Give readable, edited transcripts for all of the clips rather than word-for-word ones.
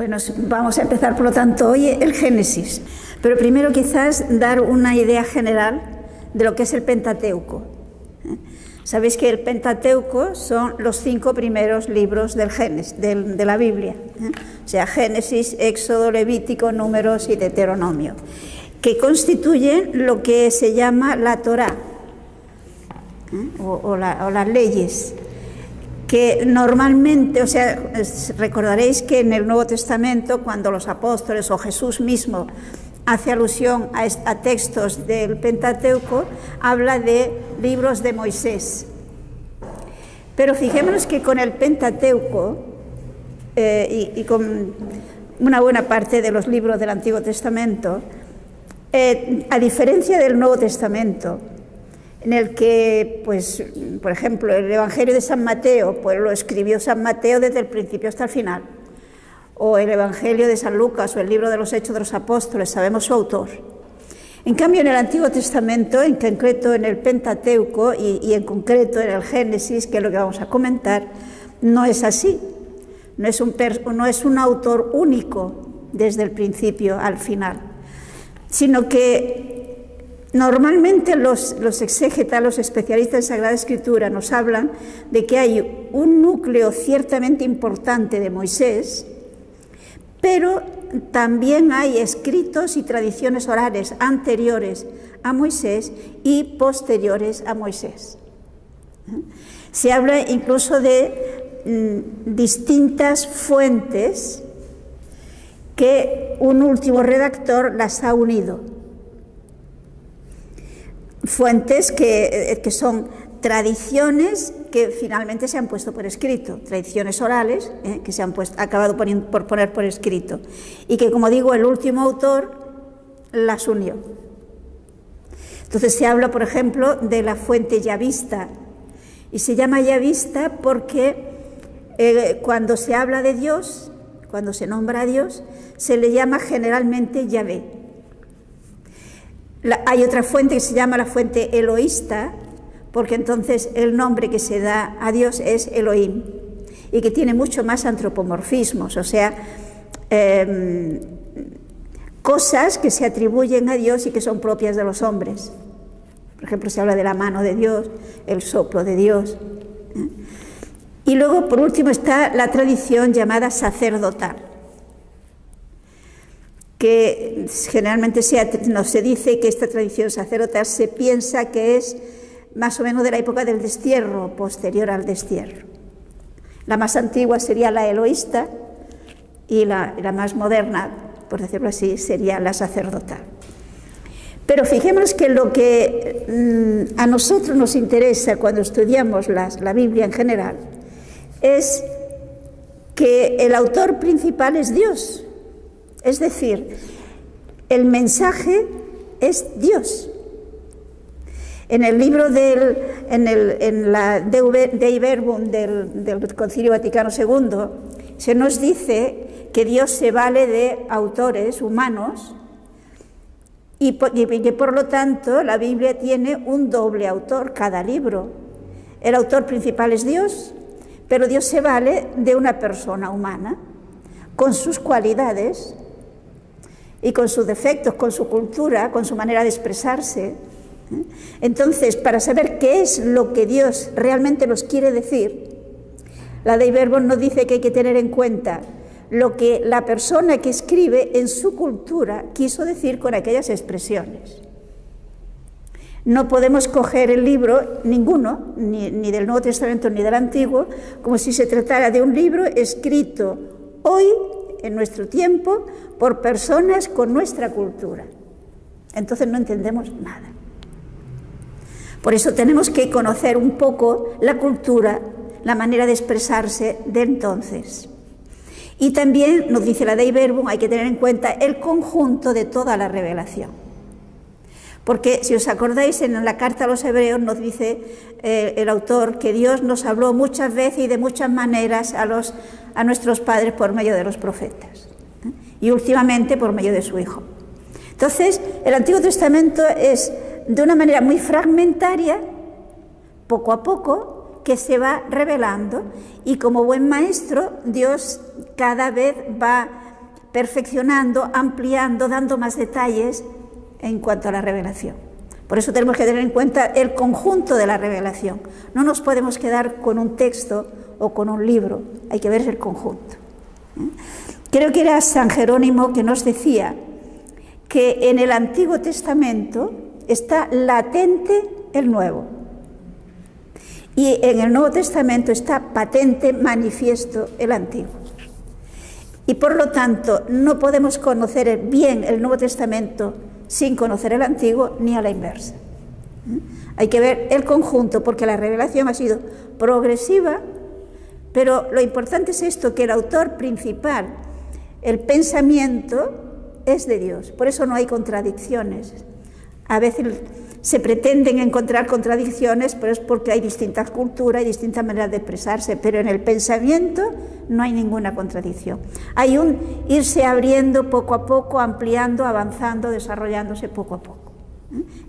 Bueno, vamos a empezar, por lo tanto, hoy el Génesis. Pero primero quizás dar una idea general de lo que es el Pentateuco. Sabéis que el Pentateuco son los 5 primeros libros del Génesis, de la Biblia. O sea, Génesis, Éxodo, Levítico, Números y Deuteronomio, que constituyen lo que se llama la Torá, o las leyes, que normalmente, o sea, recordaréis que en el Nuevo Testamento, cuando los apóstoles o Jesús mismo hace alusión a textos del Pentateuco, habla de libros de Moisés. Pero fijémonos que con el Pentateuco y con una buena parte de los libros del Antiguo Testamento, a diferencia del Nuevo Testamento, en el que, pues, por ejemplo, el Evangelio de San Mateo, pues lo escribió San Mateo desde el principio hasta el final, o el Evangelio de San Lucas o el libro de los Hechos de los Apóstoles, sabemos su autor. En cambio, en el Antiguo Testamento, en concreto en el Pentateuco y en concreto en el Génesis, que es lo que vamos a comentar, no es así. No es un autor único desde el principio al final, sino que normalmente los exégetas, los especialistas en Sagrada Escritura nos hablan de que hay un núcleo ciertamente importante de Moisés, pero también hay escritos y tradiciones orales anteriores a Moisés y posteriores a Moisés. Se habla incluso de distintas fuentes que un último redactor las ha unido. Fuentes que son tradiciones que finalmente se han puesto por escrito, tradiciones orales que se han acabado por poner por escrito, y que, como digo, el último autor las unió. Entonces se habla, por ejemplo, de la fuente yavista, y se llama yavista porque cuando se habla de Dios, cuando se nombra a Dios, se le llama generalmente Yahvé. Hay otra fuente que se llama la fuente eloísta, porque entonces el nombre que se da a Dios es Elohim, y que tiene mucho más antropomorfismos, o sea, cosas que se atribuyen a Dios y que son propias de los hombres. Por ejemplo, se habla de la mano de Dios, el soplo de Dios. Y luego, por último, está la tradición llamada sacerdotal, que generalmente no se dice que esta tradición sacerdotal se piensa que es más o menos de la época del destierro, posterior al destierro. La más antigua sería la eloísta y la más moderna, por decirlo así, sería la sacerdotal. Pero fijémonos que lo que a nosotros nos interesa cuando estudiamos la Biblia en general es que el autor principal es Dios. Es decir, el mensaje es Dios. En el libro en la Dei Verbum del Concilio Vaticano II, se nos dice que Dios se vale de autores humanos y que por lo tanto la Biblia tiene un doble autor, cada libro. El autor principal es Dios, pero Dios se vale de una persona humana, con sus cualidades y con sus defectos, con su cultura, con su manera de expresarse. Entonces, para saber qué es lo que Dios realmente nos quiere decir, la Dei Verbum nos dice que hay que tener en cuenta lo que la persona que escribe en su cultura quiso decir con aquellas expresiones. No podemos coger el libro, ninguno, ni del Nuevo Testamento ni del Antiguo, como si se tratara de un libro escrito hoy, en nuestro tiempo, por personas con nuestra cultura. Entonces no entendemos nada. Por eso tenemos que conocer un poco la cultura, la manera de expresarse de entonces. Y también, nos dice la Dei Verbum, hay que tener en cuenta el conjunto de toda la revelación. Porque, si os acordáis, en la carta a los Hebreos nos dice el autor que Dios nos habló muchas veces y de muchas maneras a nuestros padres por medio de los profetas, y últimamente por medio de su Hijo. Entonces, el Antiguo Testamento es de una manera muy fragmentaria, poco a poco, que se va revelando, y como buen maestro, Dios cada vez va perfeccionando, ampliando, dando más detalles en cuanto a la revelación. Por eso tenemos que tener en cuenta el conjunto de la revelación. No nos podemos quedar con un texto o con un libro, hay que ver el conjunto. Creo que era San Jerónimo que nos decía que en el Antiguo Testamento está latente el Nuevo y en el Nuevo Testamento está patente, manifiesto el Antiguo. Y por lo tanto no podemos conocer bien el Nuevo Testamento sin conocer el Antiguo, ni a la inversa. Hay que ver el conjunto, porque la revelación ha sido progresiva, pero lo importante es esto, que el autor principal, el pensamiento, es de Dios. Por eso no hay contradicciones. A veces se pretenden encontrar contradicciones, pero es porque hay distintas culturas y distintas maneras de expresarse, pero en el pensamiento no hay ninguna contradicción. Hay un irse abriendo poco a poco, ampliando, avanzando, desarrollándose poco a poco.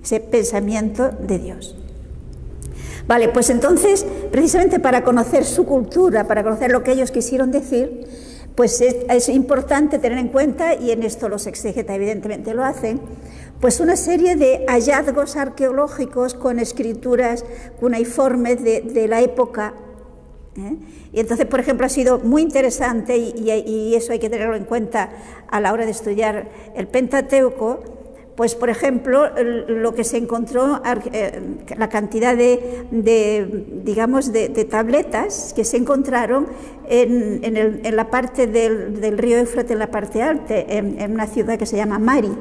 Ese pensamiento de Dios. Vale, pues entonces, precisamente para conocer su cultura, para conocer lo que ellos quisieron decir, pues es importante tener en cuenta, y en esto los exégetas evidentemente lo hacen, pues una serie de hallazgos arqueológicos con escrituras cuneiformes de la época. Y entonces, por ejemplo, ha sido muy interesante, y eso hay que tenerlo en cuenta a la hora de estudiar el Pentateuco. Pues, por ejemplo, lo que se encontró, la cantidad de tabletas que se encontraron en la parte del río Éufrates, en la parte alta, en una ciudad que se llama Mari.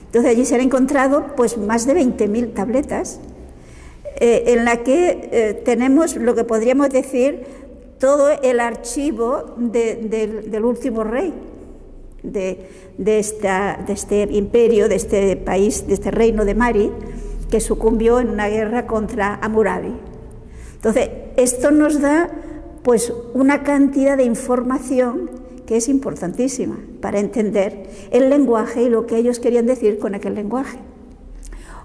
Entonces, allí se han encontrado pues más de 20.000 tabletas, en la que tenemos lo que podríamos decir todo el archivo del último rey de este imperio, de este país, de este reino de Mari, que sucumbió en una guerra contra Hammurabi. Entonces, esto nos da pues una cantidad de información que es importantísima para entender el lenguaje y lo que ellos querían decir con aquel lenguaje.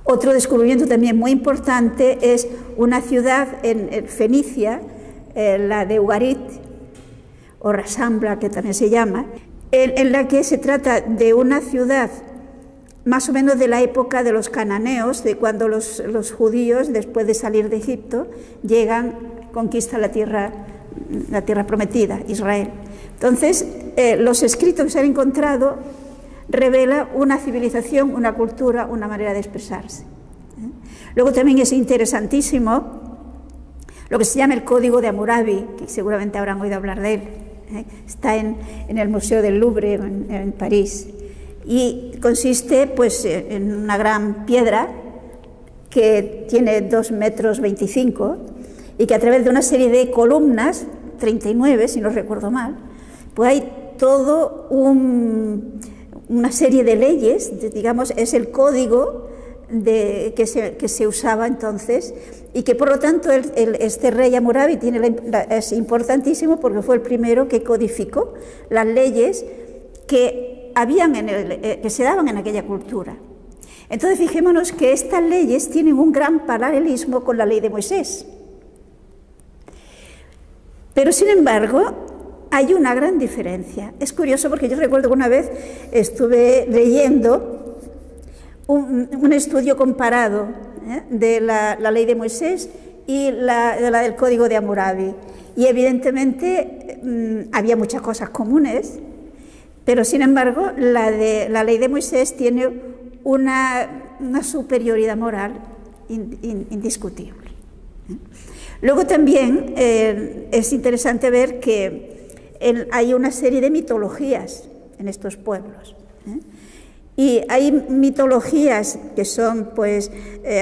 Otro descubrimiento también muy importante es una ciudad en Fenicia, la de Ugarit, o Rasambla, que también se llama, en la que se trata de una ciudad más o menos de la época de los cananeos, de cuando los judíos, después de salir de Egipto, llegan, conquistan la tierra prometida, Israel. Entonces, los escritos que se han encontrado revelan una civilización, una cultura, una manera de expresarse. Luego también es interesantísimo lo que se llama el Código de Hammurabi, que seguramente habrán oído hablar de él. Está en el Museo del Louvre, en París, y consiste pues en una gran piedra que tiene 2,25 metros y que a través de una serie de columnas, 39 si no recuerdo mal, pues hay todo una serie de leyes, digamos, es el código que se usaba entonces, y que por lo tanto este rey Hammurabi es importantísimo porque fue el primero que codificó las leyes que se daban en aquella cultura. Entonces, fijémonos que estas leyes tienen un gran paralelismo con la ley de Moisés. Pero, sin embargo, hay una gran diferencia. Es curioso porque yo recuerdo que una vez estuve leyendo un estudio comparado de la ley de Moisés y la del Código de Hammurabi. Y evidentemente había muchas cosas comunes, pero sin embargo la ley de Moisés tiene una superioridad moral indiscutible. Luego también es interesante ver que hay una serie de mitologías en estos pueblos. Y hay mitologías que son pues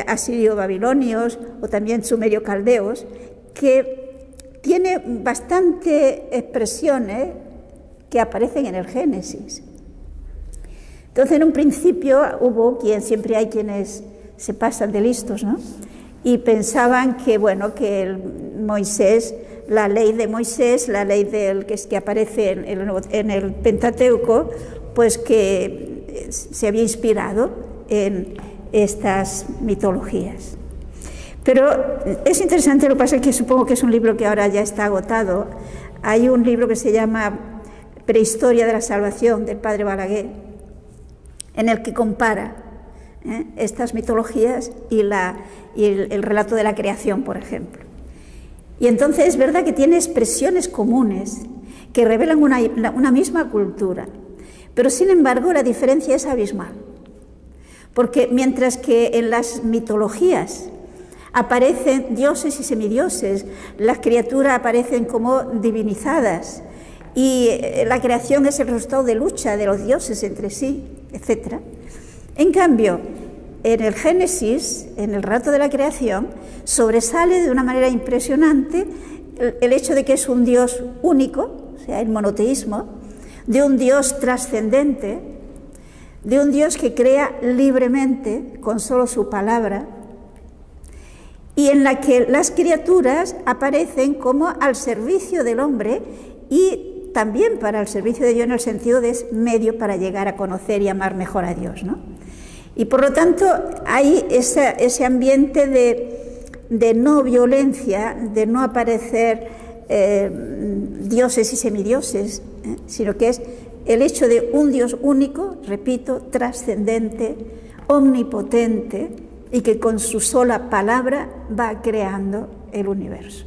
asirio-babilonios o también sumerio-caldeos, que tienen bastante expresiones que aparecen en el Génesis. Entonces, en un principio siempre hay quienes se pasan de listos, ¿no? Y pensaban que, bueno, que Moisés, la ley de Moisés, la ley que aparece en el Pentateuco, pues que se había inspirado en estas mitologías. Pero es interesante, lo que pasa es que supongo que es un libro que ahora ya está agotado. Hay un libro que se llama Prehistoria de la Salvación, del padre Balaguer, en el que compara estas mitologías y el relato de la creación, por ejemplo. Y entonces es verdad que tiene expresiones comunes que revelan una misma cultura, pero sin embargo la diferencia es abismal, porque mientras que en las mitologías aparecen dioses y semidioses, las criaturas aparecen como divinizadas y la creación es el resultado de lucha de los dioses entre sí, etc. En cambio, en el Génesis, en el relato de la creación, sobresale de una manera impresionante el hecho de que es un Dios único, o sea, el monoteísmo, de un Dios trascendente, de un Dios que crea libremente con solo su palabra, y en la que las criaturas aparecen como al servicio del hombre y también para el servicio de Dios, en el sentido de medio para llegar a conocer y amar mejor a Dios, ¿no? Y por lo tanto hay ese ambiente de no violencia, de no aparecer dioses y semidioses, sino que es el hecho de un Dios único, repito, trascendente, omnipotente, y que con su sola palabra va creando el universo.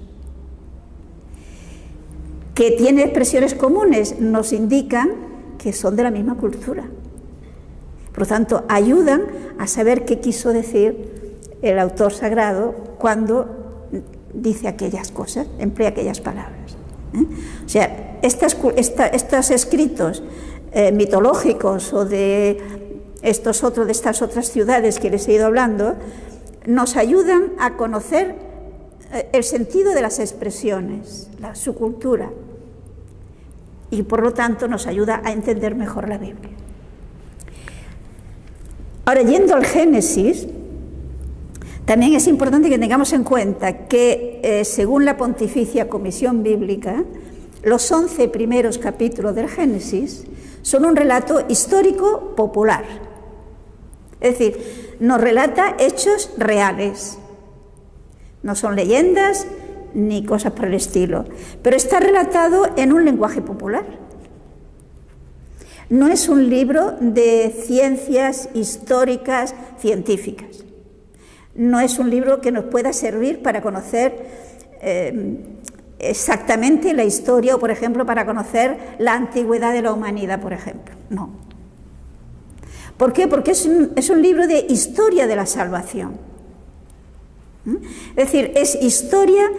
Que tiene expresiones comunes, nos indican que son de la misma cultura. Por lo tanto, ayudan a saber qué quiso decir el autor sagrado cuando dice aquellas cosas, emplea aquellas palabras. O sea, estos escritos mitológicos o de estas otras ciudades que les he ido hablando, nos ayudan a conocer el sentido de las expresiones, su cultura, y por lo tanto nos ayuda a entender mejor la Biblia. Ahora, yendo al Génesis, también es importante que tengamos en cuenta que, según la Pontificia Comisión Bíblica, los 11 primeros capítulos del Génesis son un relato histórico popular. Es decir, nos relata hechos reales. No son leyendas ni cosas por el estilo, pero está relatado en un lenguaje popular. No es un libro de ciencias históricas científicas. No es un libro que nos pueda servir para conocer exactamente la historia o, por ejemplo, para conocer la antigüedad de la humanidad, por ejemplo. No. ¿Por qué? Porque es un libro de historia de la salvación. Es decir, es historia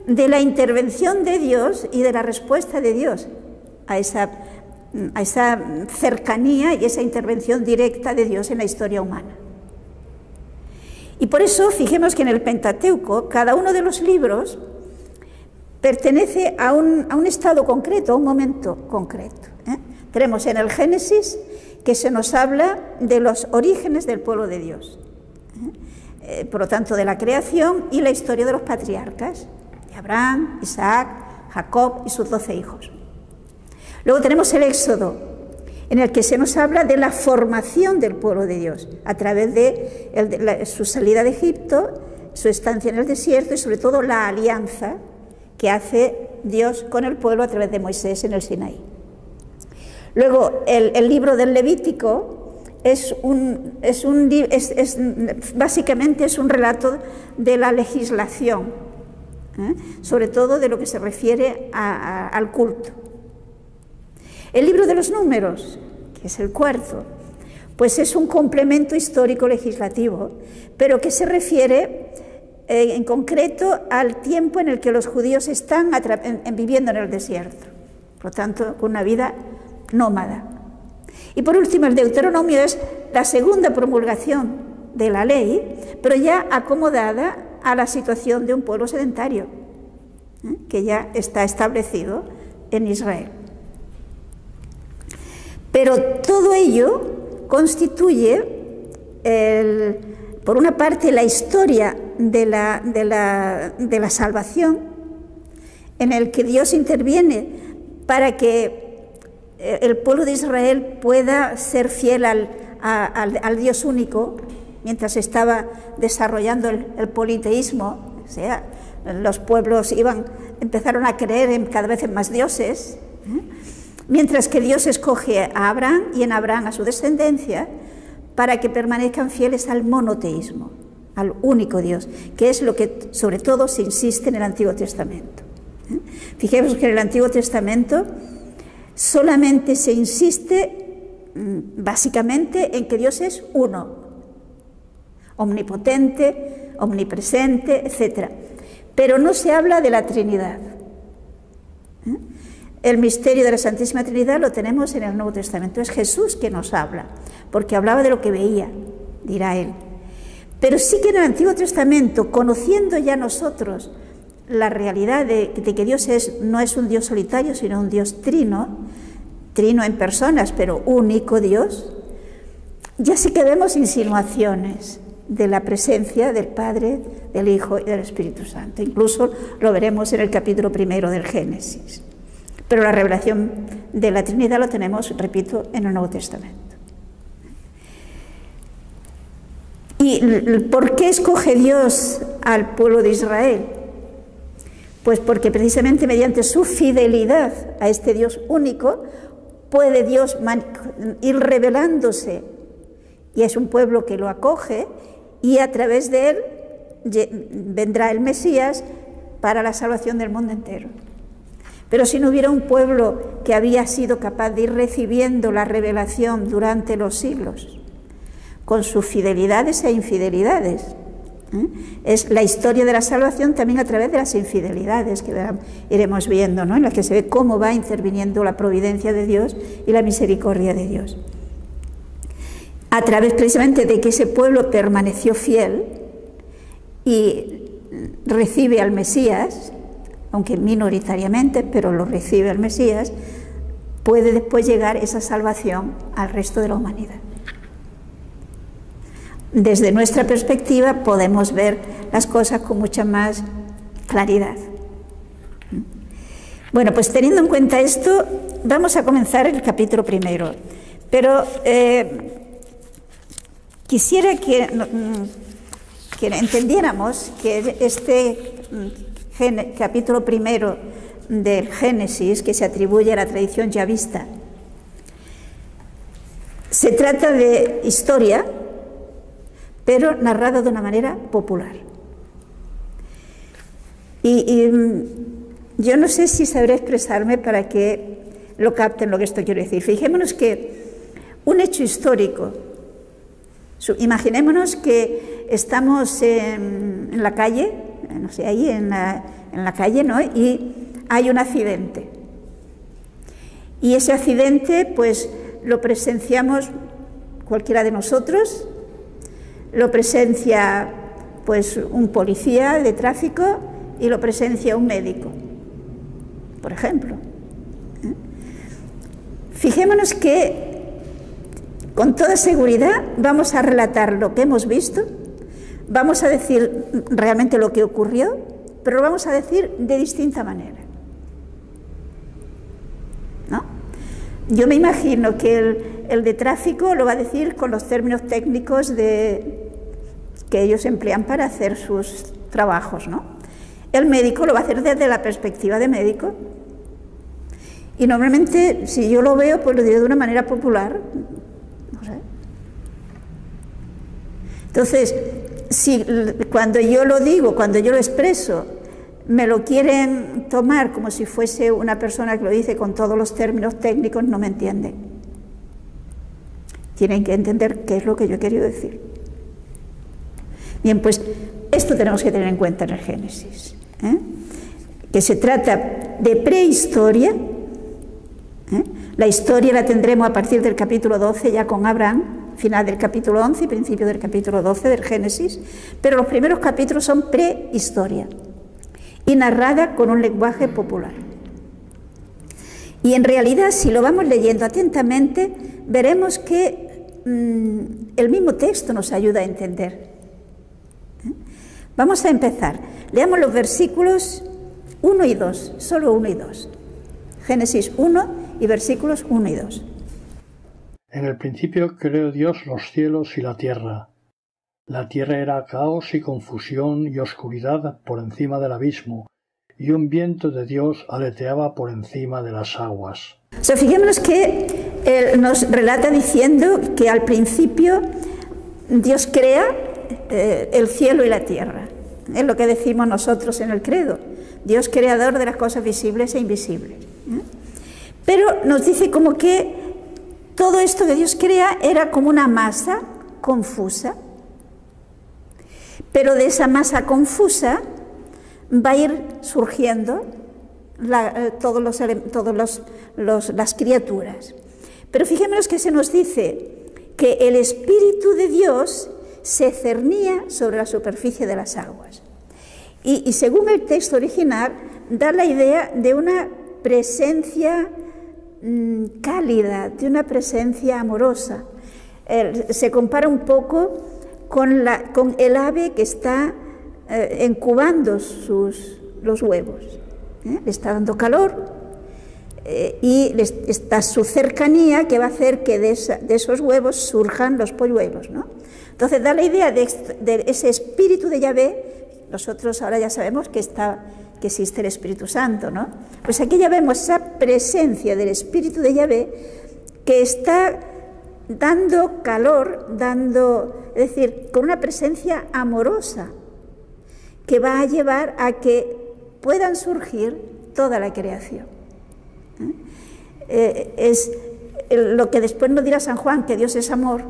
de la intervención de Dios y de la respuesta de Dios a esa cercanía y esa intervención directa de Dios en la historia humana. Y por eso, fijemos que en el Pentateuco, cada uno de los libros pertenece a un estado concreto, a un momento concreto. Tenemos en el Génesis que se nos habla de los orígenes del pueblo de Dios, por lo tanto de la creación y la historia de los patriarcas, de Abraham, Isaac, Jacob y sus 12 hijos. Luego tenemos el Éxodo, en el que se nos habla de la formación del pueblo de Dios, a través de su salida de Egipto, su estancia en el desierto y sobre todo la alianza que hace Dios con el pueblo a través de Moisés en el Sinaí. Luego, el libro del Levítico básicamente es un relato de la legislación, sobre todo de lo que se refiere al culto. El libro de los Números, que es el cuarto, pues es un complemento histórico legislativo, pero que se refiere en concreto al tiempo en el que los judíos están viviendo en el desierto, por lo tanto, con una vida nómada. Y por último, el Deuteronomio es la segunda promulgación de la ley, pero ya acomodada a la situación de un pueblo sedentario, que ya está establecido en Israel. Pero todo ello constituye, por una parte, la historia de la salvación, en el que Dios interviene para que el pueblo de Israel pueda ser fiel al Dios único, mientras estaba desarrollando el politeísmo. O sea, los pueblos empezaron a creer cada vez en más dioses, Mientras que Dios escoge a Abraham y en Abraham a su descendencia para que permanezcan fieles al monoteísmo, al único Dios, que es lo que sobre todo se insiste en el Antiguo Testamento. Fijemos que en el Antiguo Testamento solamente se insiste básicamente en que Dios es uno, omnipotente, omnipresente, etc. Pero no se habla de la Trinidad. El misterio de la Santísima Trinidad lo tenemos en el Nuevo Testamento. Es Jesús que nos habla, porque hablaba de lo que veía, dirá él. Pero sí que en el Antiguo Testamento, conociendo ya nosotros la realidad de que Dios no es un Dios solitario, sino un Dios trino en personas, pero único Dios, ya sí que vemos insinuaciones de la presencia del Padre, del Hijo y del Espíritu Santo. Incluso lo veremos en el capítulo 1 del Génesis. Pero la revelación de la Trinidad lo tenemos, repito, en el Nuevo Testamento. ¿Y por qué escoge Dios al pueblo de Israel? Pues porque precisamente mediante su fidelidad a este Dios único, puede Dios ir revelándose, y es un pueblo que lo acoge, y a través de él vendrá el Mesías para la salvación del mundo entero. Pero si no hubiera un pueblo que había sido capaz de ir recibiendo la revelación durante los siglos, con sus fidelidades e infidelidades, es la historia de la salvación también a través de las infidelidades que iremos viendo, ¿no? En las que se ve cómo va interviniendo la providencia de Dios y la misericordia de Dios. A través precisamente de que ese pueblo permaneció fiel y recibe al Mesías, aunque minoritariamente, pero lo recibe al Mesías, puede después llegar esa salvación al resto de la humanidad. Desde nuestra perspectiva podemos ver las cosas con mucha más claridad. Bueno, pues teniendo en cuenta esto, vamos a comenzar el capítulo 1. Pero quisiera que entendiéramos que este capítulo 1 del Génesis, que se atribuye a la tradición yavista, se trata de historia, pero narrada de una manera popular. Y yo no sé si sabré expresarme para que lo capten lo que esto quiero decir. Fijémonos que un hecho histórico, imaginémonos que estamos en la calle, no sé, ahí en la calle, ¿no? Y hay un accidente. Y ese accidente, pues, lo presenciamos cualquiera de nosotros. Lo presencia pues un policía de tráfico y lo presencia un médico, por ejemplo. Fijémonos que con toda seguridad vamos a relatar lo que hemos visto, vamos a decir realmente lo que ocurrió, pero lo vamos a decir de distinta manera, ¿no? Yo me imagino que el de tráfico lo va a decir con los términos técnicos que ellos emplean para hacer sus trabajos, ¿no? El médico lo va a hacer desde la perspectiva de médico. Y normalmente, si yo lo veo, pues lo diré de una manera popular. No sé. Entonces, si cuando yo lo digo, cuando yo lo expreso, me lo quieren tomar como si fuese una persona que lo dice con todos los términos técnicos, no me entienden. Tienen que entender qué es lo que yo he querido decir. Bien, pues esto tenemos que tener en cuenta en el Génesis, que se trata de prehistoria. La historia la tendremos a partir del capítulo 12 ya con Abraham, final del capítulo 11 y principio del capítulo 12 del Génesis, pero los primeros capítulos son prehistoria y narrada con un lenguaje popular. Y en realidad, si lo vamos leyendo atentamente, veremos que el mismo texto nos ayuda a entender. Vamos a empezar. Leamos los versículos 1 y 2, solo 1 y 2. Génesis 1 y versículos 1 y 2. En el principio creó Dios los cielos y la tierra. La tierra era caos y confusión y oscuridad por encima del abismo, y un viento de Dios aleteaba por encima de las aguas. O sea, fijémonos que nos relata diciendo que al principio Dios crea el cielo y la tierra. Es lo que decimos nosotros en el credo. Dios creador de las cosas visibles e invisibles. Pero nos dice como que todo esto que Dios crea era como una masa confusa. Pero de esa masa confusa va a ir surgiendo todas las criaturas. Pero fijémonos que se nos dice que el Espíritu de Dios se cernía sobre la superficie de las aguas. Y según el texto original, da la idea de una presencia cálida, de una presencia amorosa. Se compara un poco con el ave que está incubando los huevos. Le está dando calor y está su cercanía que va a hacer que de esos huevos surjan los polluelos, ¿no? Entonces da la idea de ese espíritu de Yahvé. Nosotros ahora ya sabemos que existe el Espíritu Santo, ¿no? Pues aquí ya vemos esa presencia del Espíritu de Yahvé que está dando calor, es decir, con una presencia amorosa que va a llevar a que puedan surgir toda la creación. Es lo que después nos dirá San Juan, que Dios es amor,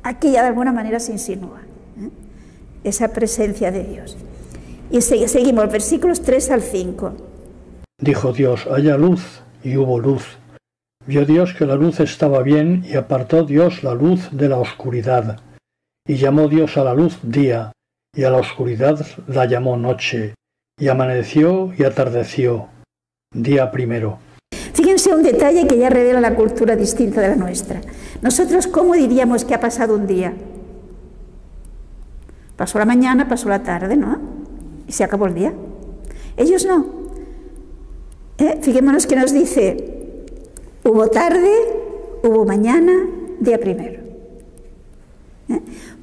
aquí ya de alguna manera se insinúa esa presencia de Dios. Y seguimos, versículos 3 al 5. Dijo Dios, haya luz, y hubo luz. Vio Dios que la luz estaba bien, y apartó Dios la luz de la oscuridad. Y llamó Dios a la luz día, y a la oscuridad la llamó noche. Y amaneció y atardeció, día primero. Fíjense un detalle que ya revela la cultura distinta de la nuestra. Nosotros, ¿cómo diríamos que ha pasado un día? Pasó la mañana, pasó la tarde, ¿no? Y se acabó el día. Ellos no. Fijémonos que nos dice, hubo tarde, hubo mañana, día primero.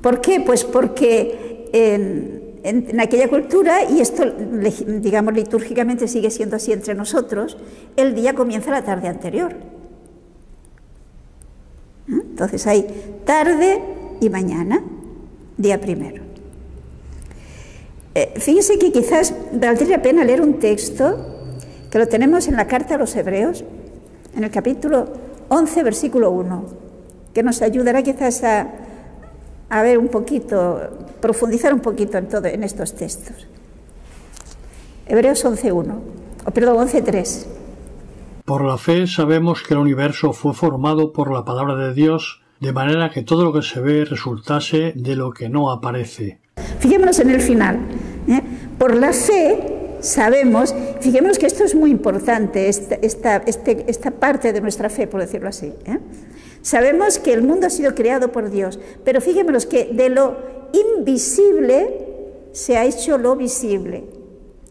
¿Por qué? Pues porque en aquella cultura, y esto, digamos, litúrgicamente sigue siendo así entre nosotros, el día comienza la tarde anterior. Entonces hay tarde y mañana, día primero. Fíjense que quizás valdría la pena leer un texto que lo tenemos en la carta a los Hebreos, en el capítulo 11, versículo 1, que nos ayudará quizás a ver un poquito, profundizar un poquito en estos textos. Hebreos 11:3. Por la fe sabemos que el universo fue formado por la palabra de Dios, de manera que todo lo que se ve resultase de lo que no aparece. Fijémonos en el final. Por la fe sabemos, fijémonos que esto es muy importante, esta parte de nuestra fe, por decirlo así. Sabemos que el mundo ha sido creado por Dios, pero fijémonos que de lo invisible se ha hecho lo visible.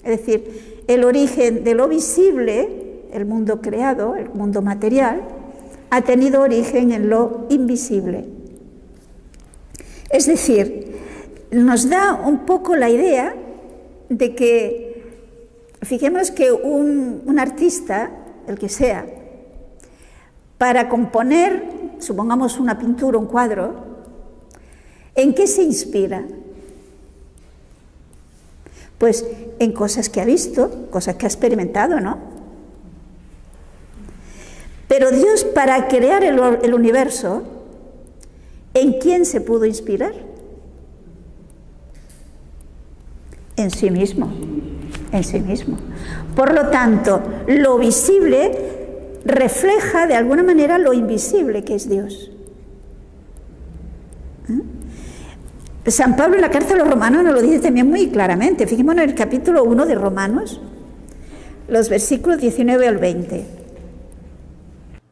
Es decir, el origen de lo visible, el mundo creado, el mundo material, ha tenido origen en lo invisible. Es decir, nos da un poco la idea de que, fijémonos que un artista, el que sea, para componer, supongamos una pintura, un cuadro, ¿en qué se inspira? Pues en cosas que ha visto, cosas que ha experimentado, ¿no? Pero Dios, para crear el universo, ¿en quién se pudo inspirar? En sí mismo, en sí mismo. Por lo tanto, lo visible refleja de alguna manera lo invisible que es Dios. San Pablo en la carta a los Romanos nos lo dice también muy claramente. Fijémonos en el capítulo 1 de Romanos, los versículos 19 al 20.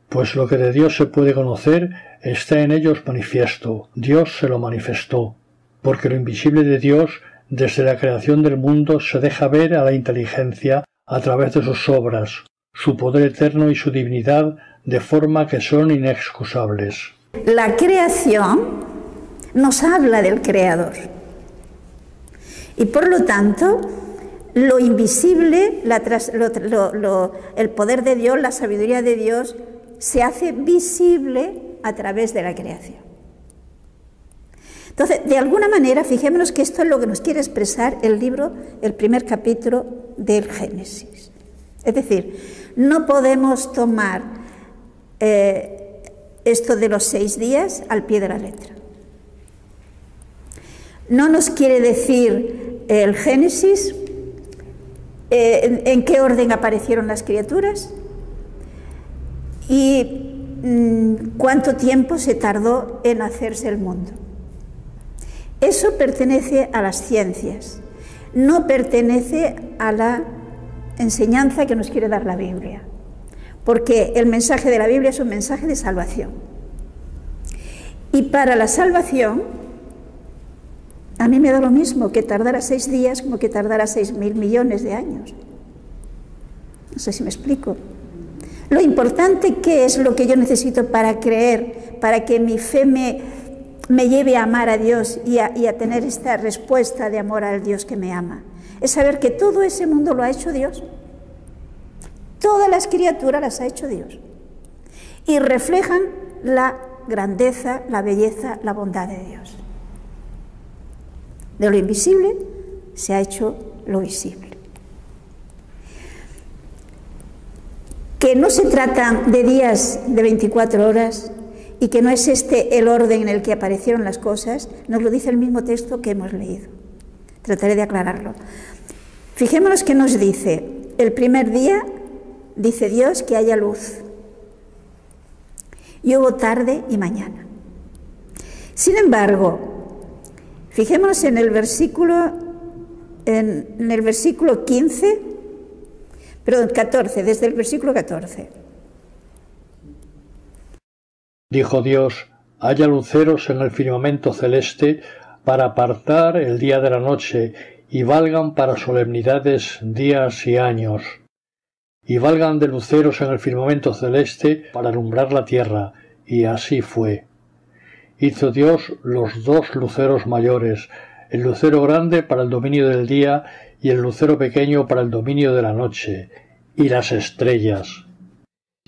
Pues lo que de Dios se puede conocer está en ellos manifiesto. Dios se lo manifestó, porque lo invisible de Dios desde la creación del mundo se deja ver a la inteligencia a través de sus obras, su poder eterno y su divinidad, de forma que son inexcusables. La creación nos habla del Creador. Y por lo tanto, lo invisible, el poder de Dios, la sabiduría de Dios, se hace visible a través de la creación. Entonces, de alguna manera, fijémonos que esto es lo que nos quiere expresar el libro, el primer capítulo del Génesis. Es decir, no podemos tomar esto de los 6 días al pie de la letra. No nos quiere decir el Génesis en qué orden aparecieron las criaturas y cuánto tiempo se tardó en hacerse el mundo. Eso pertenece a las ciencias, no pertenece a la enseñanza que nos quiere dar la Biblia, porque el mensaje de la Biblia es un mensaje de salvación. Y para la salvación, a mí me da lo mismo que tardara 6 días como que tardara 6.000 millones de años. No sé si me explico. Lo importante que es lo que yo necesito para creer, para que mi fe me lleve a amar a Dios y a tener esta respuesta de amor al Dios que me ama, es saber que todo ese mundo lo ha hecho Dios. Todas las criaturas las ha hecho Dios y reflejan la grandeza, la belleza, la bondad de Dios. De lo invisible se ha hecho lo visible. Que no se trata de días de 24 horas y que no es este el orden en el que aparecieron las cosas, nos lo dice el mismo texto que hemos leído. Trataré de aclararlo. Fijémonos que nos dice, el primer día, dice Dios que haya luz. Y hubo tarde y mañana. Sin embargo, fijémonos en el versículo 14, desde el versículo 14. Dijo Dios: haya luceros en el firmamento celeste para apartar el día de la noche, y valgan para solemnidades días y años. Y valgan de luceros en el firmamento celeste para alumbrar la tierra, y así fue. Hizo Dios los 2 luceros mayores, el lucero grande para el dominio del día y el lucero pequeño para el dominio de la noche, y las estrellas.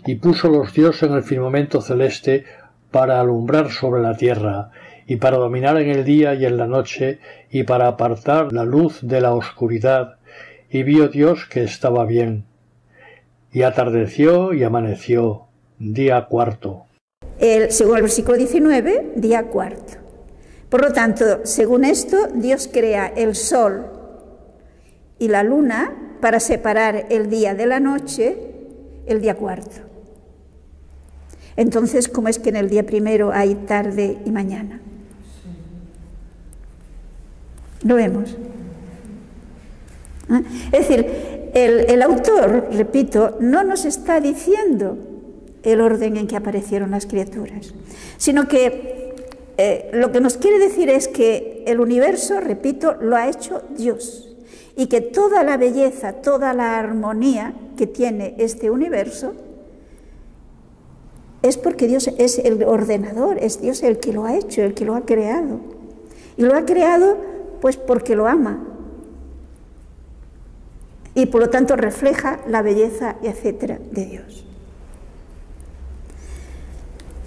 Y púsolos Dios en el firmamento celeste para alumbrar sobre la tierra, y para dominar en el día y en la noche, y para apartar la luz de la oscuridad. Y vio Dios que estaba bien. Y atardeció y amaneció, día cuarto. Según el versículo 19, día cuarto. Por lo tanto, según esto, Dios crea el sol y la luna para separar el día de la noche, el día cuarto. Entonces, ¿cómo es que en el día primero hay tarde y mañana? Lo vemos. Es decir, el autor, repito, no nos está diciendo el orden en que aparecieron las criaturas, sino que lo que nos quiere decir es que el universo, repito, lo ha hecho Dios, y que toda la belleza, toda la armonía que tiene este universo es porque Dios es el ordenador, es Dios el que lo ha hecho, el que lo ha creado. Y lo ha creado pues porque lo ama. Y por lo tanto refleja la belleza, etcétera, de Dios.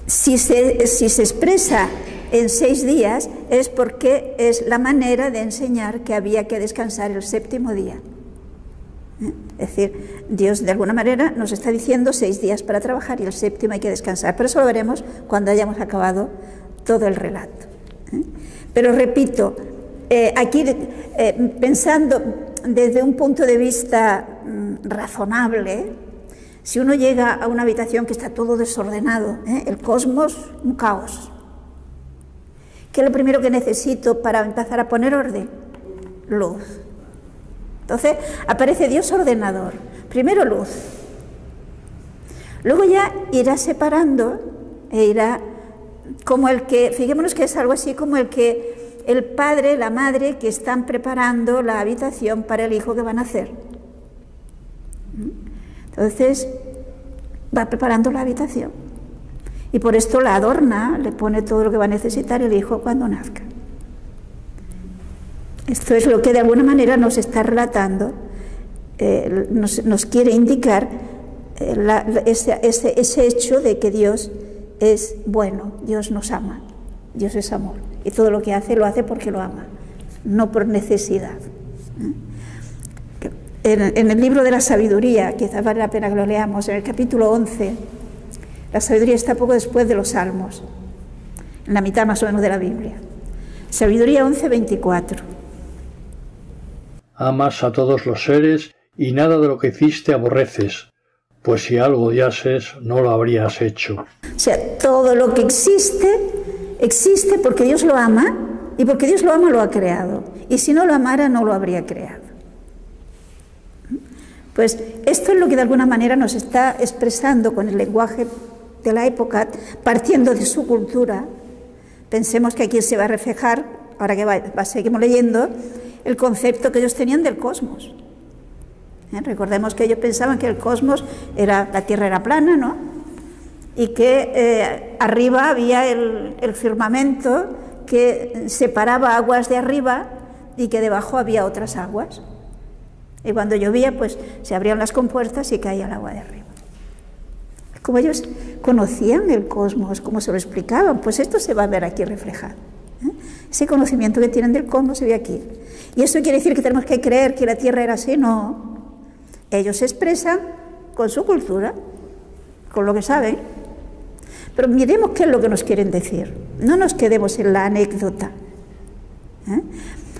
Si se expresa en 6 días es porque es la manera de enseñar que había que descansar el 7º día. Es decir, Dios de alguna manera nos está diciendo 6 días para trabajar y el 7º hay que descansar. Pero eso lo veremos cuando hayamos acabado todo el relato. Pero repito, aquí pensando desde un punto de vista razonable, si uno llega a una habitación que está todo desordenado, el cosmos, un caos, ¿qué es lo primero que necesito para empezar a poner orden? Luz. Entonces aparece Dios ordenador. Primero luz. Luego ya irá separando e irá como el que, fijémonos que es algo así como el padre, la madre que están preparando la habitación para el hijo que van a nacer. Entonces va preparando la habitación y por esto la adorna, le pone todo lo que va a necesitar el hijo cuando nazca. Esto es lo que de alguna manera nos está relatando nos quiere indicar ese hecho de que Dios es bueno, Dios nos ama, Dios es amor, y todo lo que hace lo hace porque lo ama, no por necesidad. En el libro de la sabiduría, quizás vale la pena que lo leamos, en el capítulo 11, la sabiduría está poco después de los Salmos, en la mitad más o menos de la Biblia. Sabiduría 11, 24. Amas a todos los seres y nada de lo que hiciste aborreces, pues si algo odiases no lo habrías hecho. O sea, todo lo que existe, existe porque Dios lo ama, y porque Dios lo ama lo ha creado, y si no lo amara no lo habría creado. Pues esto es lo que de alguna manera nos está expresando con el lenguaje de la época, partiendo de su cultura. Pensemos que aquí se va a reflejar, ahora que seguimos leyendo, el concepto que ellos tenían del cosmos. Recordemos que ellos pensaban que el cosmos la Tierra era plana, ¿no? Y que arriba había el firmamento que separaba aguas de arriba y que debajo había otras aguas. Y cuando llovía, pues se abrían las compuertas y caía el agua de arriba. Como ellos conocían el cosmos, como se lo explicaban, pues esto se va a ver aquí reflejado. Ese conocimiento que tienen del cosmos se ve aquí. ¿Y eso quiere decir que tenemos que creer que la Tierra era así? No. Ellos se expresan con su cultura, con lo que saben. Pero miremos qué es lo que nos quieren decir. No nos quedemos en la anécdota.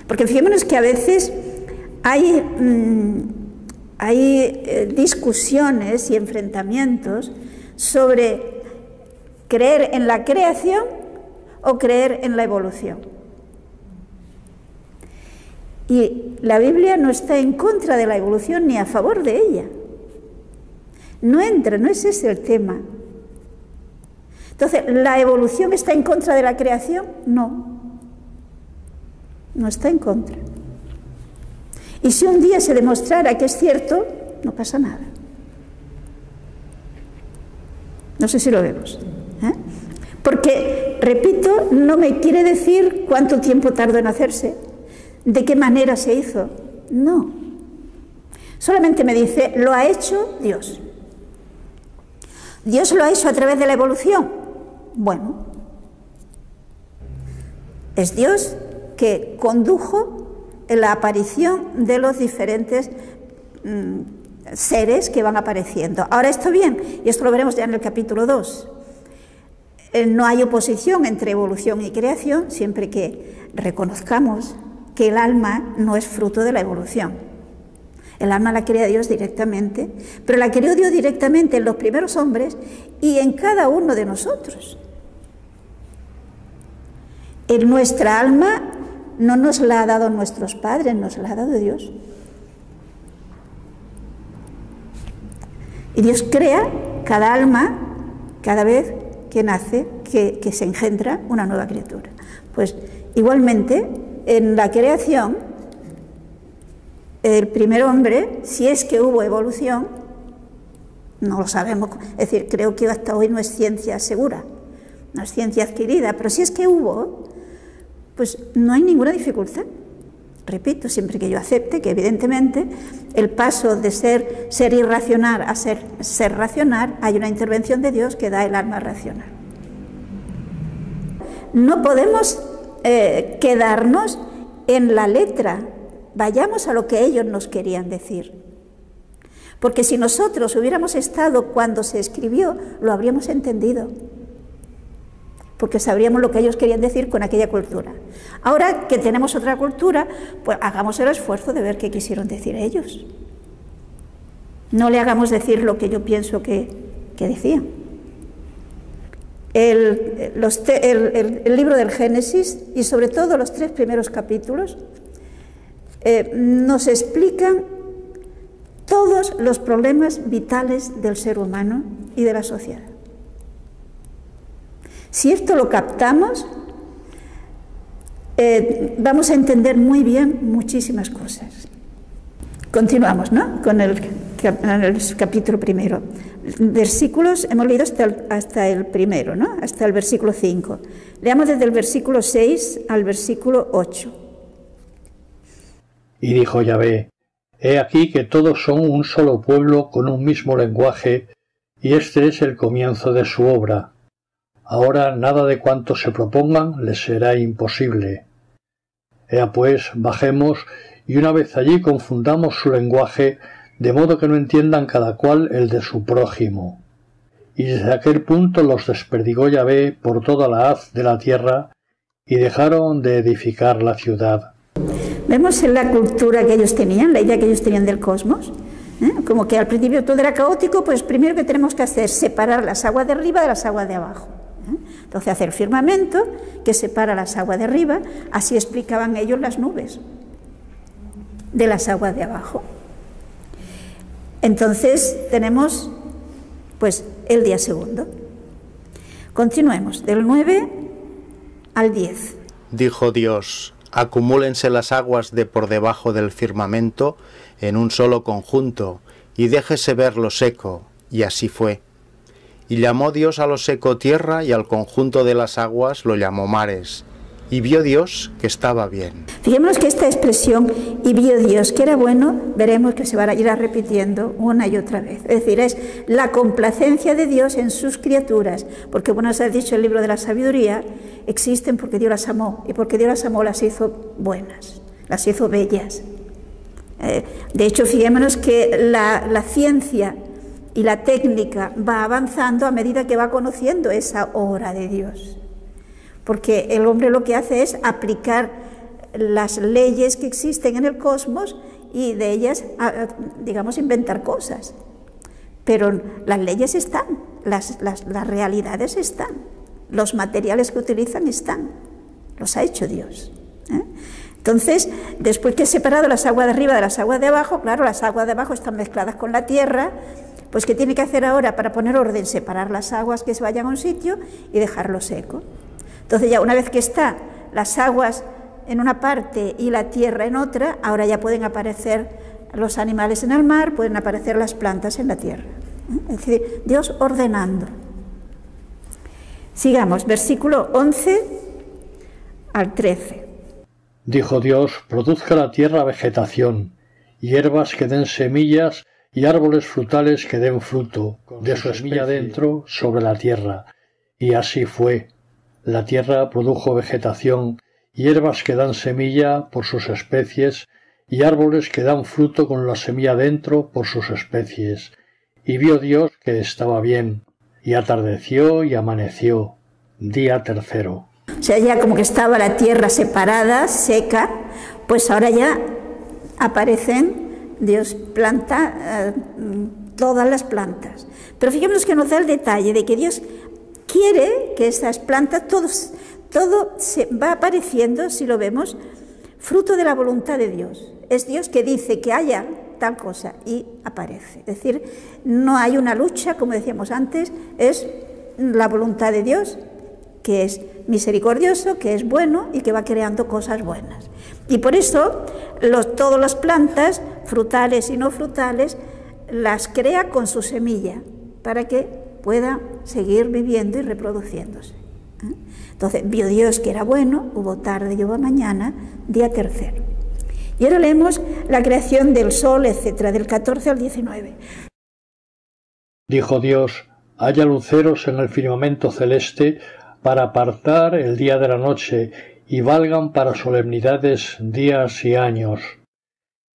Porque fijémonos que a veces hay discusiones y enfrentamientos sobre creer en la creación o creer en la evolución. Y la Biblia no está en contra de la evolución ni a favor de ella. No es ese el tema. Entonces, ¿la evolución está en contra de la creación? No. No está en contra. Y si un día se demostrara que es cierto, no pasa nada. No sé si lo vemos. Porque, repito, no me quiere decir cuánto tiempo tardó en hacerse, de qué manera se hizo. No. Solamente me dice, lo ha hecho Dios. ¿Dios lo ha hecho a través de la evolución? Bueno. Es Dios que condujo la aparición de los diferentes seres que van apareciendo. Ahora esto bien, y esto lo veremos ya en el capítulo 2. No hay oposición entre evolución y creación, siempre que reconozcamos que el alma no es fruto de la evolución. El alma la crea Dios directamente, pero la creó Dios directamente en los primeros hombres y en cada uno de nosotros. En nuestra alma no nos la ha dado nuestros padres, nos la ha dado Dios. Y Dios crea cada alma, cada vez que nace, que se engendra una nueva criatura. Pues igualmente, en la creación, el primer hombre, si es que hubo evolución, no lo sabemos, es decir, creo que hasta hoy no es ciencia segura, no es ciencia adquirida, pero si es que hubo, pues no hay ninguna dificultad. Repito, siempre que yo acepte que evidentemente el paso de ser irracional a ser racional, hay una intervención de Dios que da el alma racional. No podemos quedarnos en la letra, vayamos a lo que ellos nos querían decir. Porque si nosotros hubiéramos estado cuando se escribió, lo habríamos entendido. Porque sabríamos lo que ellos querían decir con aquella cultura. Ahora que tenemos otra cultura, pues hagamos el esfuerzo de ver qué quisieron decir ellos. No le hagamos decir lo que yo pienso que decían. El libro del Génesis, y sobre todo los 3 primeros capítulos, nos explican todos los problemas vitales del ser humano y de la sociedad. Si esto lo captamos, vamos a entender muy bien muchísimas cosas. Continuamos, ¿no?, con el capítulo primero. Versículos, hemos leído hasta el primero, ¿no?, hasta el versículo 5. Leamos desde el versículo 6 al versículo 8. Y dijo Yahvé: He aquí que todos son un solo pueblo con un mismo lenguaje, y este es el comienzo de su obra. Ahora nada de cuanto se propongan les será imposible. Ea pues, bajemos, y una vez allí confundamos su lenguaje, de modo que no entiendan cada cual el de su prójimo. Y desde aquel punto los desperdigó Yahvé por toda la haz de la tierra, y dejaron de edificar la ciudad. Vemos en la cultura que ellos tenían, la idea que ellos tenían del cosmos, como que al principio todo era caótico, pues primero que tenemos que hacer es separar las aguas de arriba de las aguas de abajo. Entonces hacer firmamento que separa las aguas de arriba, así explicaban ellos las nubes de las aguas de abajo. Entonces tenemos pues el día segundo. Continuemos, del 9 al 10. Dijo Dios: acumúlense las aguas de por debajo del firmamento en un solo conjunto, y déjese ver lo seco, y así fue. Y llamó Dios a lo seco tierra, y al conjunto de las aguas lo llamó mares. Y vio Dios que estaba bien. Fijémonos que esta expresión, y vio Dios que era bueno, veremos que se va a ir repitiendo una y otra vez. Es decir, es la complacencia de Dios en sus criaturas, porque bueno, se ha dicho el libro de la sabiduría, existen porque Dios las amó, y porque Dios las amó las hizo buenas, las hizo bellas. De hecho, fijémonos que la ciencia y la técnica va avanzando a medida que va conociendo esa obra de Dios. Porque el hombre lo que hace es aplicar las leyes que existen en el cosmos y de ellas, digamos, inventar cosas. Pero las leyes están, las realidades están, los materiales que utilizan están, los ha hecho Dios. Entonces, después que he separado las aguas de arriba de las aguas de abajo, claro, las aguas de abajo están mezcladas con la tierra, pues ¿qué tiene que hacer ahora para poner orden? Separar las aguas que se vayan a un sitio y dejarlo seco. Entonces ya una vez que están las aguas en una parte y la tierra en otra, ahora ya pueden aparecer los animales en el mar, pueden aparecer las plantas en la tierra. Es decir, Dios ordenando. Sigamos, versículo 11 al 13. Dijo Dios: produzca la tierra vegetación, hierbas que den semillas y árboles frutales que den fruto, de su semilla dentro sobre la tierra. Y así fue. La tierra produjo vegetación, hierbas que dan semilla por sus especies, y árboles que dan fruto con la semilla dentro por sus especies. Y vio Dios que estaba bien, y atardeció y amaneció, día tercero. O sea, ya como que estaba la tierra separada, seca, pues ahora ya aparecen, Dios planta todas las plantas. Pero fijémonos que nos da el detalle de que Dios quiere que esas plantas, todo se va apareciendo, si lo vemos, fruto de la voluntad de Dios. Es Dios que dice que haya tal cosa y aparece. Es decir, no hay una lucha, como decíamos antes, es la voluntad de Dios, que es misericordioso, que es bueno y que va creando cosas buenas. Y por eso todas las plantas, frutales y no frutales, las crea con su semilla, para que pueda seguir viviendo y reproduciéndose. Entonces, vio Dios que era bueno, hubo tarde y hubo mañana, día tercero. Y ahora leemos la creación del sol, etcétera, del 14 al 19. Dijo Dios: haya luceros en el firmamento celeste para apartar el día de la noche, y valgan para solemnidades días y años.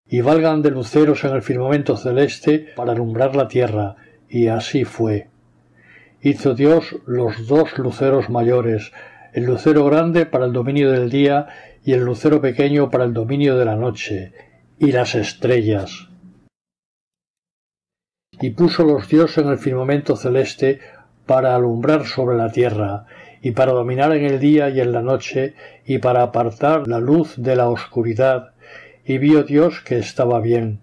Y valgan de luceros en el firmamento celeste para alumbrar la tierra, y así fue. Hizo Dios los dos luceros mayores, el lucero grande para el dominio del día y el lucero pequeño para el dominio de la noche, y las estrellas. Y púsolos Dios en el firmamento celeste para alumbrar sobre la tierra, y para dominar en el día y en la noche, y para apartar la luz de la oscuridad, y vio Dios que estaba bien.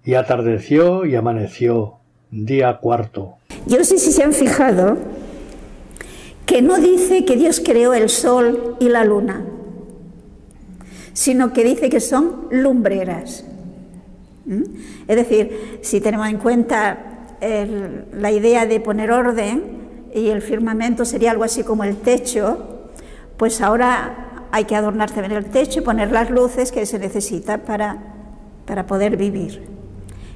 Y atardeció y amaneció, día cuarto. Yo no sé si se han fijado que no dice que Dios creó el sol y la luna, sino que dice que son lumbreras. Es decir, si tenemos en cuenta la idea de poner orden, y el firmamento sería algo así como el techo, pues ahora hay que adornar también el techo y poner las luces que se necesitan para para poder vivir.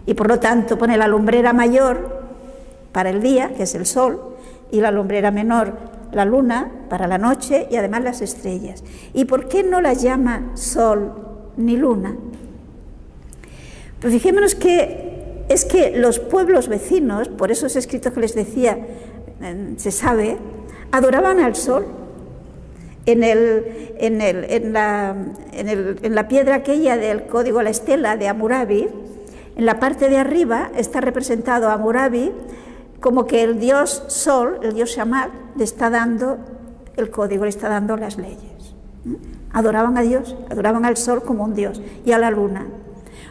Y por lo tanto pone la lumbrera mayor para el día, que es el sol, y la lumbrera menor, la luna, para la noche, y además las estrellas. ¿Y por qué no las llama sol ni luna? Pues fijémonos que es que los pueblos vecinos, por esos escritos que les decía, se sabe, adoraban al sol. En la piedra aquella del código, la estela de Hammurabi, en la parte de arriba está representado a Hammurabi como que el dios Sol, el dios Shamash, le está dando el código, le está dando las leyes. Adoraban a Dios, adoraban al Sol como un dios y a la luna.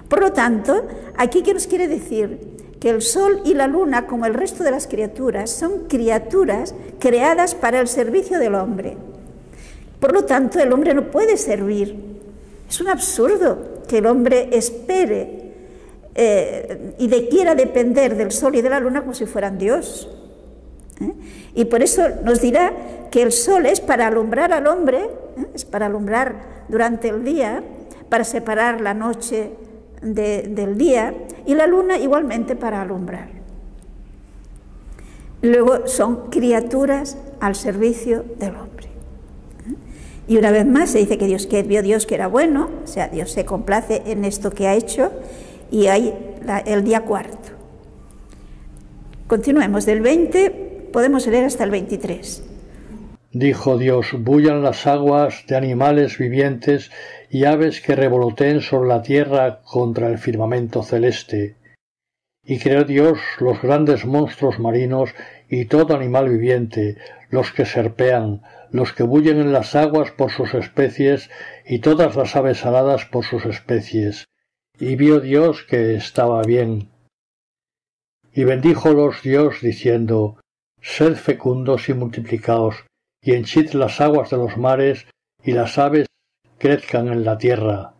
Por lo tanto, aquí ¿qué nos quiere decir? Que el Sol y la luna, como el resto de las criaturas, son criaturas creadas para el servicio del hombre. Por lo tanto, el hombre no puede servir. Es un absurdo que el hombre espere y quiera depender del sol y de la luna como si fueran Dios. Y por eso nos dirá que el sol es para alumbrar al hombre, es para alumbrar durante el día, para separar la noche del día, y la luna igualmente para alumbrar. Luego son criaturas al servicio del hombre. Y una vez más se dice que vio Dios que era bueno, o sea, Dios se complace en esto que ha hecho, y hay el día cuarto. Continuemos, del 20 podemos leer hasta el 23. Dijo Dios: bullan las aguas de animales vivientes y aves que revoloteen sobre la tierra contra el firmamento celeste. Y creó Dios los grandes monstruos marinos y todo animal viviente, los que serpean, los que bullen en las aguas por sus especies, y todas las aves aladas por sus especies. Y vio Dios que estaba bien. Y bendíjolos Dios diciendo: sed fecundos y multiplicaos, y henchid las aguas de los mares, y las aves crezcan en la tierra.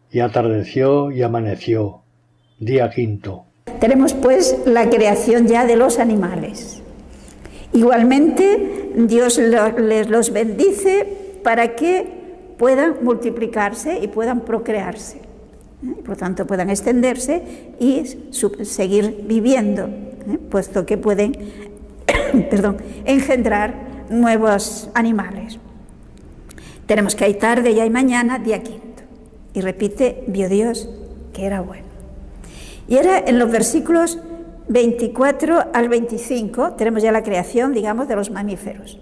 Y atardeció y amaneció. Día quinto. Tenemos pues la creación ya de los animales. Igualmente Dios les los bendice para que puedan multiplicarse y puedan procrearse. Por lo tanto puedan extenderse y seguir viviendo, puesto que pueden engendrar nuevos animales. Tenemos que hay tarde y hay mañana, día quinto. Y repite, vio Dios que era bueno. Y ahora en los versículos 24 al 25 tenemos ya la creación, digamos, de los mamíferos.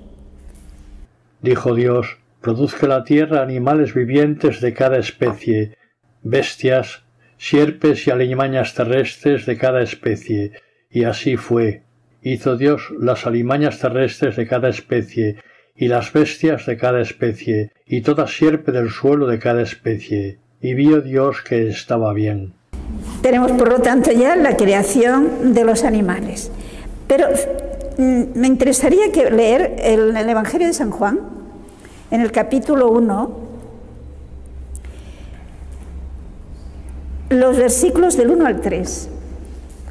Dijo Dios: produzca la tierra animales vivientes de cada especie, bestias, sierpes y alimañas terrestres de cada especie. Y así fue. Hizo Dios las alimañas terrestres de cada especie, y las bestias de cada especie, y toda sierpe del suelo de cada especie. Y vio Dios que estaba bien. Tenemos, por lo tanto, ya la creación de los animales. Pero me interesaría leer el Evangelio de San Juan, en el capítulo 1, los versículos del 1 al 3.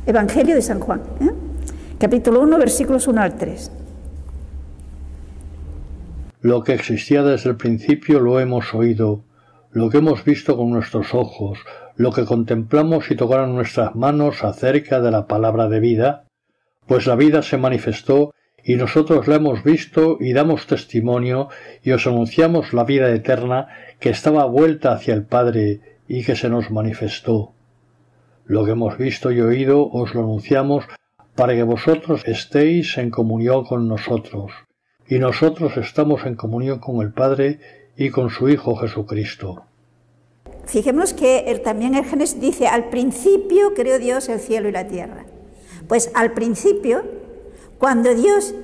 Evangelio de San Juan, capítulo 1, versículos 1 al 3. Lo que existía desde el principio lo hemos oído, lo que hemos visto con nuestros ojos, lo que contemplamos y tocaron nuestras manos acerca de la palabra de vida, pues la vida se manifestó y nosotros la hemos visto y damos testimonio y os anunciamos la vida eterna que estaba vuelta hacia el Padre y que se nos manifestó. Lo que hemos visto y oído os lo anunciamos para que vosotros estéis en comunión con nosotros, y nosotros estamos en comunión con el Padre y con su Hijo Jesucristo. Fijémonos que también el Génesis dice: al principio creó Dios el cielo y la tierra. Pues al principio, cuando Dios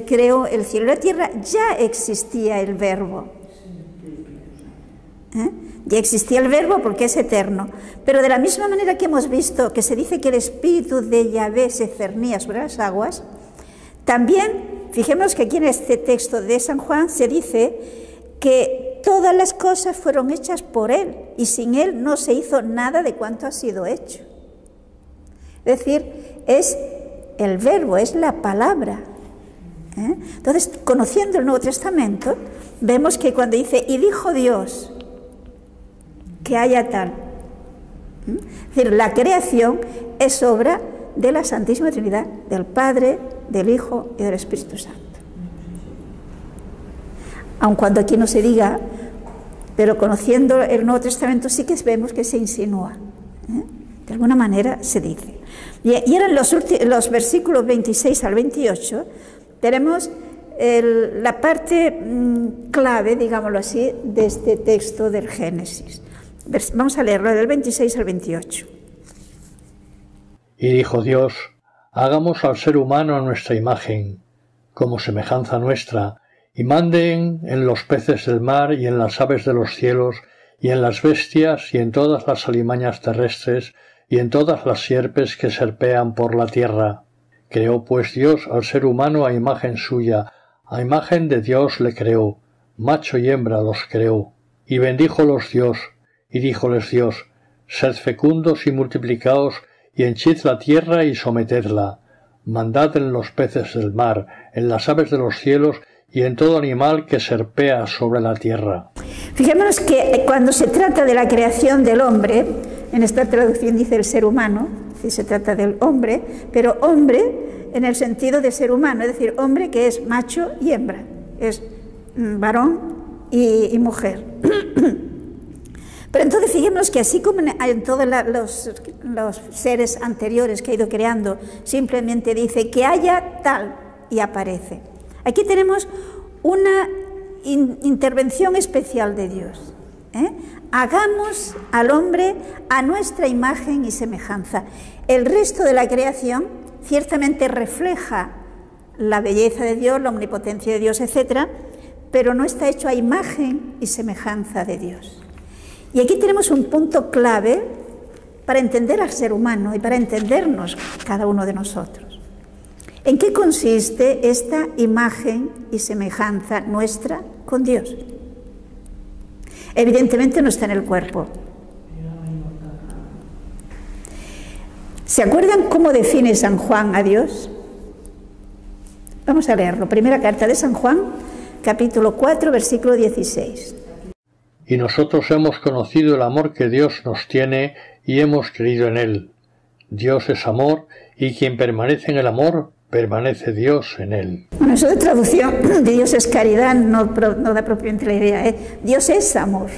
creó el cielo y la tierra, ya existía el Verbo. Ya existía el Verbo porque es eterno. Pero de la misma manera que hemos visto que se dice que el Espíritu de Yahvé se cernía sobre las aguas, también fijémonos que aquí en este texto de San Juan se dice que todas las cosas fueron hechas por Él y sin Él no se hizo nada de cuanto ha sido hecho. Es decir, es el Verbo, es la palabra. Entonces, conociendo el Nuevo Testamento, vemos que cuando dice: y dijo Dios que haya tal, Es decir, la creación es obra de la Santísima Trinidad, del Padre, del Hijo y del Espíritu Santo. Aun cuando aquí no se diga, pero conociendo el Nuevo Testamento sí que vemos que se insinúa, de alguna manera se dice. Y ahora en los versículos 26 al 28 tenemos la parte clave, digámoslo así, de este texto del Génesis. Vamos a leerlo del 26 al 28. Y dijo Dios, hagamos al ser humano a nuestra imagen, como semejanza nuestra, y manden en los peces del mar y en las aves de los cielos, y en las bestias y en todas las alimañas terrestres, y en todas las sierpes que serpean por la tierra. Creó pues Dios al ser humano a imagen suya, a imagen de Dios le creó, macho y hembra los creó. Y bendíjolos Dios, y díjoles Dios, sed fecundos y multiplicaos, y henchid la tierra y sometedla. Mandad en los peces del mar, en las aves de los cielos, y en todo animal que serpea sobre la tierra. Fijémonos que cuando se trata de la creación del hombre, en esta traducción dice el ser humano, si se trata del hombre, pero hombre en el sentido de ser humano, es decir, hombre que es macho y hembra, es varón y mujer. Pero entonces fijémonos que así como en todos los seres anteriores que ha ido creando, simplemente dice que haya tal y aparece. Aquí tenemos una intervención especial de Dios. Hagamos al hombre a nuestra imagen y semejanza. El resto de la creación ciertamente refleja la belleza de Dios, la omnipotencia de Dios, etc., pero no está hecho a imagen y semejanza de Dios. Y aquí tenemos un punto clave para entender al ser humano y para entendernos cada uno de nosotros. ¿En qué consiste esta imagen y semejanza nuestra con Dios? Evidentemente no está en el cuerpo. ¿Se acuerdan cómo define San Juan a Dios? Vamos a leerlo. Primera carta de San Juan, capítulo 4, versículo 16. Y nosotros hemos conocido el amor que Dios nos tiene y hemos creído en él. Dios es amor, y quien permanece en el amor, permanece Dios en él. Bueno, eso de traducción de Dios es caridad no da propiamente la idea. Dios es amor.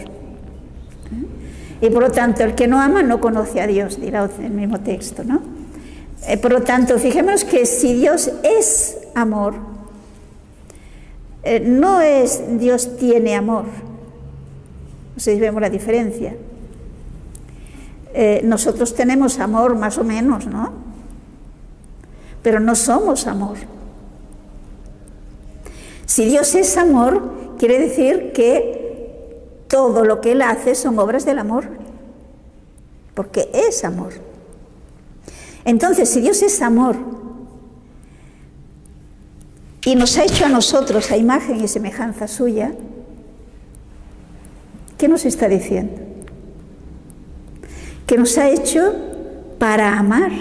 Y por lo tanto, el que no ama no conoce a Dios, dirá el mismo texto, ¿no? Por lo tanto, fijémonos que si Dios es amor, no es Dios tiene amor. No sé si vemos la diferencia. Nosotros tenemos amor más o menos, ¿no? Pero no somos amor. Si Dios es amor, quiere decir que todo lo que Él hace son obras del amor, porque es amor. Entonces, si Dios es amor y nos ha hecho a nosotros a imagen y semejanza suya, ¿qué nos está diciendo? Que nos ha hecho para amar.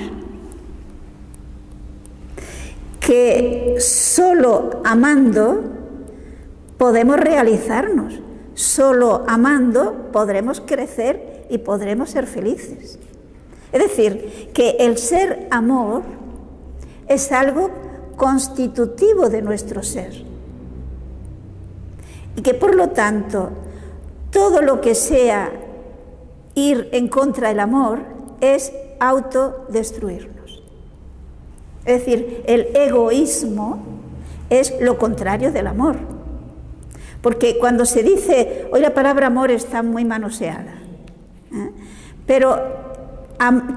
Que solo amando podemos realizarnos, solo amando podremos crecer y podremos ser felices. Es decir, que el ser amor es algo constitutivo de nuestro ser. Y que por lo tanto, todo lo que sea ir en contra del amor es autodestruirnos. Es decir, el egoísmo es lo contrario del amor. Porque cuando se dice, hoy la palabra amor está muy manoseada, pero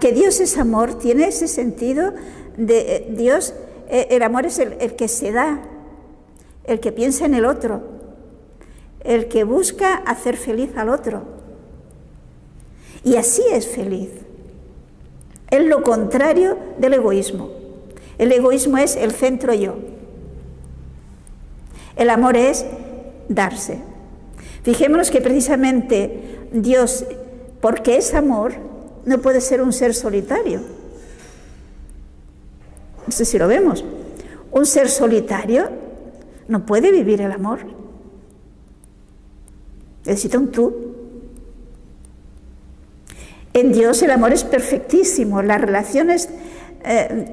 que Dios es amor, tiene ese sentido de Dios, el amor es el que se da, el que piensa en el otro, el que busca hacer feliz al otro. Y así es feliz. Es lo contrario del egoísmo. El egoísmo es el centro yo. El amor es darse. Fijémonos que precisamente Dios, porque es amor, no puede ser un ser solitario. No sé si lo vemos. Un ser solitario no puede vivir el amor. Necesita un tú. En Dios el amor es perfectísimo. Las relaciones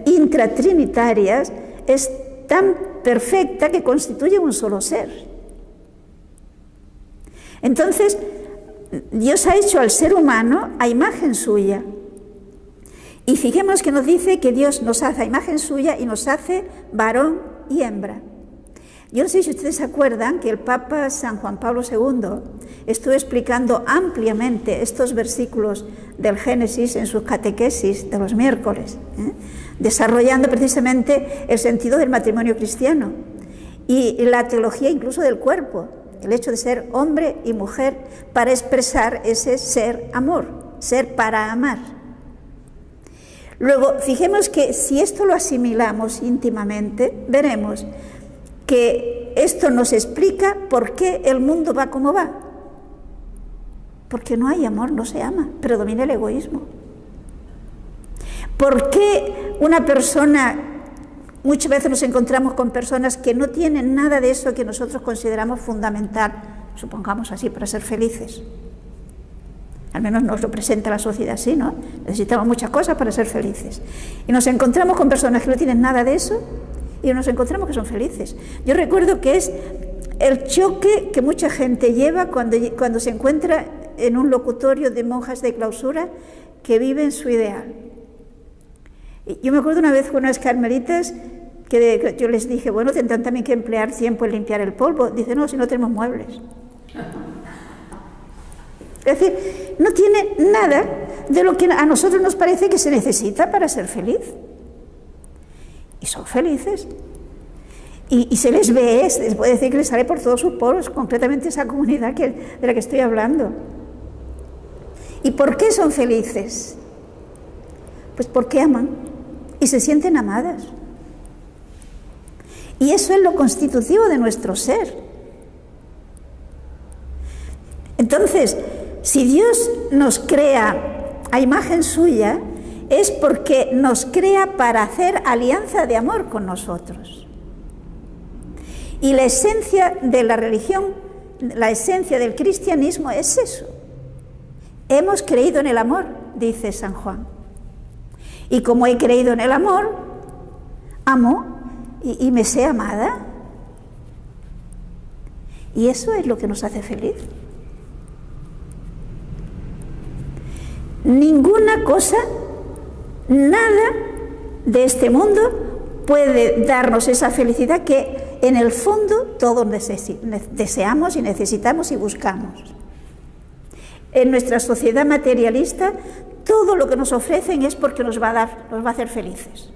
intratrinitarias es tan perfecta que constituye un solo ser. Entonces, Dios ha hecho al ser humano a imagen suya. Y fijemos que nos dice que Dios nos hace a imagen suya y nos hace varón y hembra. Yo no sé si ustedes se acuerdan que el Papa San Juan Pablo II estuvo explicando ampliamente estos versículos del Génesis en sus catequesis de los miércoles, desarrollando precisamente el sentido del matrimonio cristiano y la teología incluso del cuerpo, el hecho de ser hombre y mujer para expresar ese ser amor, ser para amar. Luego, fijemos que si esto lo asimilamos íntimamente, veremos que esto nos explica por qué el mundo va como va. Porque no hay amor, no se ama, predomina el egoísmo. ¿Por qué una persona, muchas veces nos encontramos con personas que no tienen nada de eso que nosotros consideramos fundamental, supongamos así, para ser felices? Al menos nos lo presenta la sociedad así, ¿no? Necesitamos muchas cosas para ser felices. Y nos encontramos con personas que no tienen nada de eso y nos encontramos que son felices. Yo recuerdo que es el choque que mucha gente lleva cuando se encuentra en un locutorio de monjas de clausura que viven su ideal. Y yo me acuerdo una vez con unas carmelitas que yo les dije, bueno, tendrán también que emplear tiempo en limpiar el polvo. Dice, no, si no tenemos muebles. Es decir, no tiene nada de lo que a nosotros nos parece que se necesita para ser feliz. Y son felices. Y se les ve, se les puede decir que les sale por todos sus poros, concretamente esa comunidad de la que estoy hablando. ¿Y por qué son felices? Pues porque aman y se sienten amadas. Y eso es lo constitutivo de nuestro ser. Entonces, si Dios nos crea a imagen suya, es porque nos crea para hacer alianza de amor con nosotros. Y la esencia de la religión, la esencia del cristianismo es eso. Hemos creído en el amor, dice San Juan. Y como he creído en el amor, amo y me sé amada. Y eso es lo que nos hace feliz. Ninguna cosa, nada de este mundo puede darnos esa felicidad que en el fondo todos deseamos y necesitamos y buscamos. En nuestra sociedad materialista, todo lo que nos ofrecen es porque nos va a hacer felices.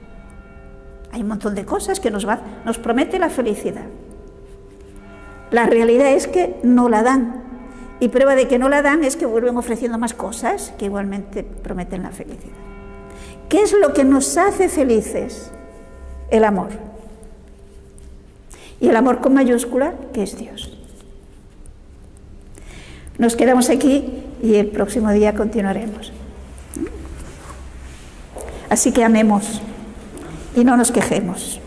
Hay un montón de cosas que nos promete la felicidad. La realidad es que no la dan. Y prueba de que no la dan es que vuelven ofreciendo más cosas que igualmente prometen la felicidad. ¿Qué es lo que nos hace felices? El amor. Y el amor con mayúscula, que es Dios. Nos quedamos aquí y el próximo día continuaremos. Así que amemos y no nos quejemos.